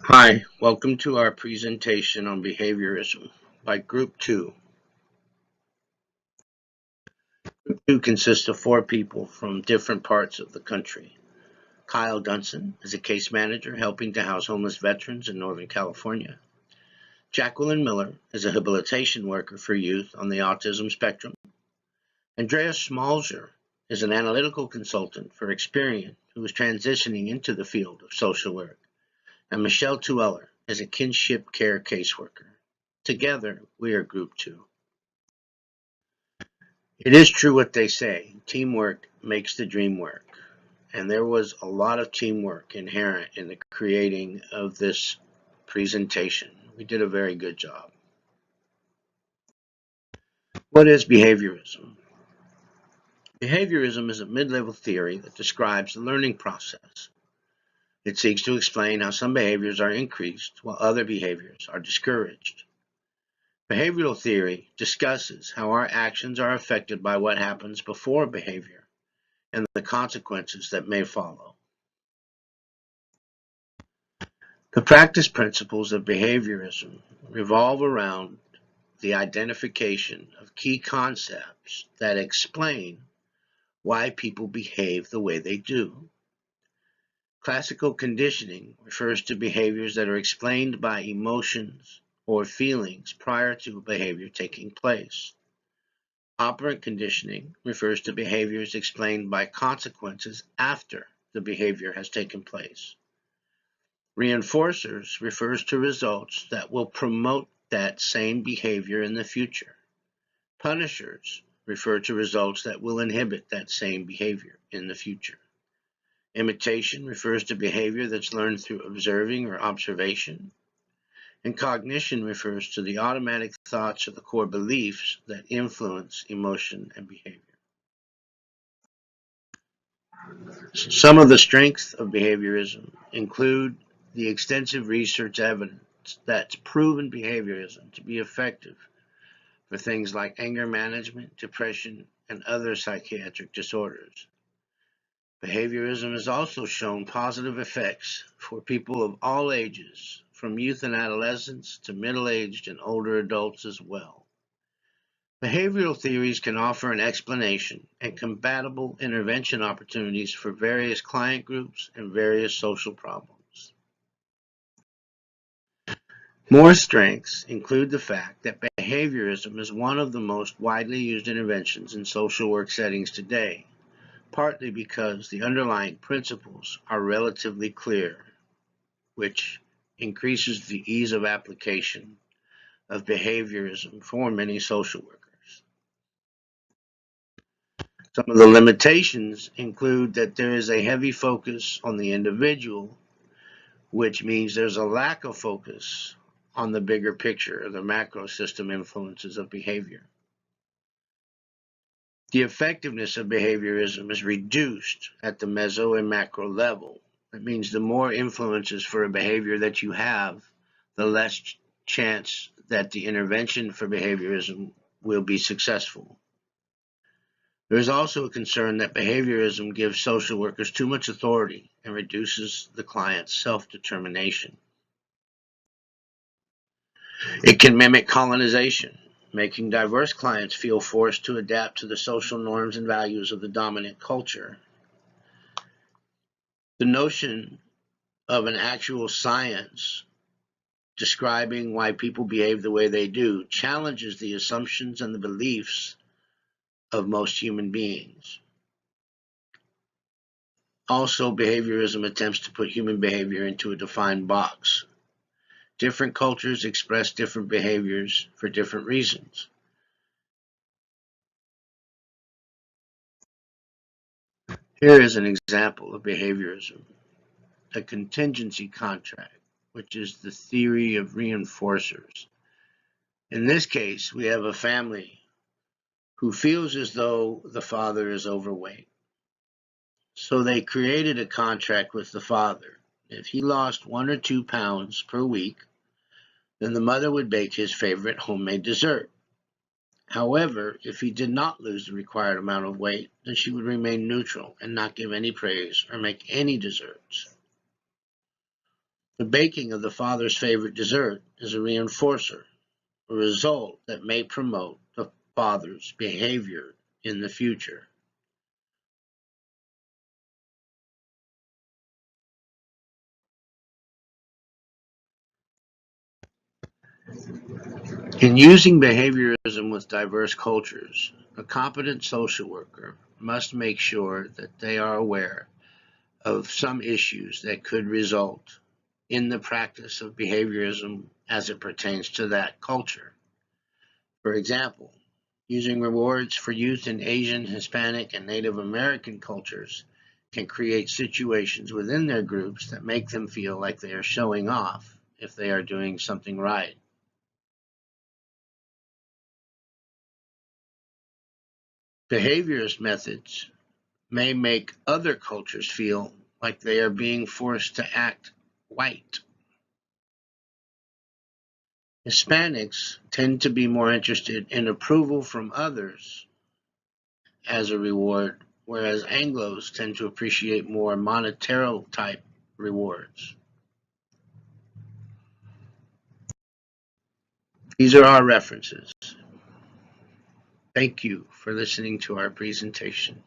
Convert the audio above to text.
Hi, welcome to our presentation on behaviorism by Group 2. Group 2 consists of 4 people from different parts of the country. Kyle Dunson is a case manager helping to house homeless veterans in Northern California. Jacqueline Miller is a habilitation worker for youth on the autism spectrum. Andrea Schmalzer is an analytical consultant for Experian who is transitioning into the field of social work. And Michelle Tueller is a kinship care caseworker. Together, we are Group 2. It is true what they say, teamwork makes the dream work. And there was a lot of teamwork inherent in the creating of this presentation. We did a very good job. What is behaviorism? Behaviorism is a mid-level theory that describes the learning process. It seeks to explain how some behaviors are increased while other behaviors are discouraged. Behavioral theory discusses how our actions are affected by what happens before behavior and the consequences that may follow. The practice principles of behaviorism revolve around the identification of key concepts that explain why people behave the way they do. Classical conditioning refers to behaviors that are explained by emotions or feelings prior to behavior taking place. Operant conditioning refers to behaviors explained by consequences after the behavior has taken place. Reinforcers refers to results that will promote that same behavior in the future. Punishers refer to results that will inhibit that same behavior in the future. Imitation refers to behavior that's learned through observing or observation. And cognition refers to the automatic thoughts or the core beliefs that influence emotion and behavior. Some of the strengths of behaviorism include the extensive research evidence that's proven behaviorism to be effective for things like anger management, depression, and other psychiatric disorders. Behaviorism has also shown positive effects for people of all ages, from youth and adolescents to middle-aged and older adults as well. Behavioral theories can offer an explanation and compatible intervention opportunities for various client groups and various social problems. More strengths include the fact that behaviorism is one of the most widely used interventions in social work settings today, partly because the underlying principles are relatively clear, which increases the ease of application of behaviorism for many social workers. Some of the limitations include that there is a heavy focus on the individual, which means there's a lack of focus on the bigger picture or the macro system influences of behavior. The effectiveness of behaviorism is reduced at the meso and macro level. That means the more influences for a behavior that you have, the less chance that the intervention for behaviorism will be successful. There is also a concern that behaviorism gives social workers too much authority and reduces the client's self-determination. It can mimic colonization, making diverse clients feel forced to adapt to the social norms and values of the dominant culture. The notion of an actual science describing why people behave the way they do challenges the assumptions and the beliefs of most human beings. Also, behaviorism attempts to put human behavior into a defined box. Different cultures express different behaviors for different reasons. Here is an example of behaviorism: a contingency contract, which is the theory of reinforcers. In this case, we have a family who feels as though the father is overweight. So they created a contract with the father. If he lost 1 or 2 pounds per week, then the mother would bake his favorite homemade dessert. However, if he did not lose the required amount of weight, then she would remain neutral and not give any praise or make any desserts. The baking of the father's favorite dessert is a reinforcer, a result that may promote the father's behavior in the future. In using behaviorism with diverse cultures, a competent social worker must make sure that they are aware of some issues that could result in the practice of behaviorism as it pertains to that culture. For example, using rewards for youth in Asian, Hispanic, and Native American cultures can create situations within their groups that make them feel like they are showing off if they are doing something right. Behaviorist methods may make other cultures feel like they are being forced to act white. Hispanics tend to be more interested in approval from others as a reward, whereas Anglos tend to appreciate more monetary type rewards. These are our references. Thank you for listening to our presentation.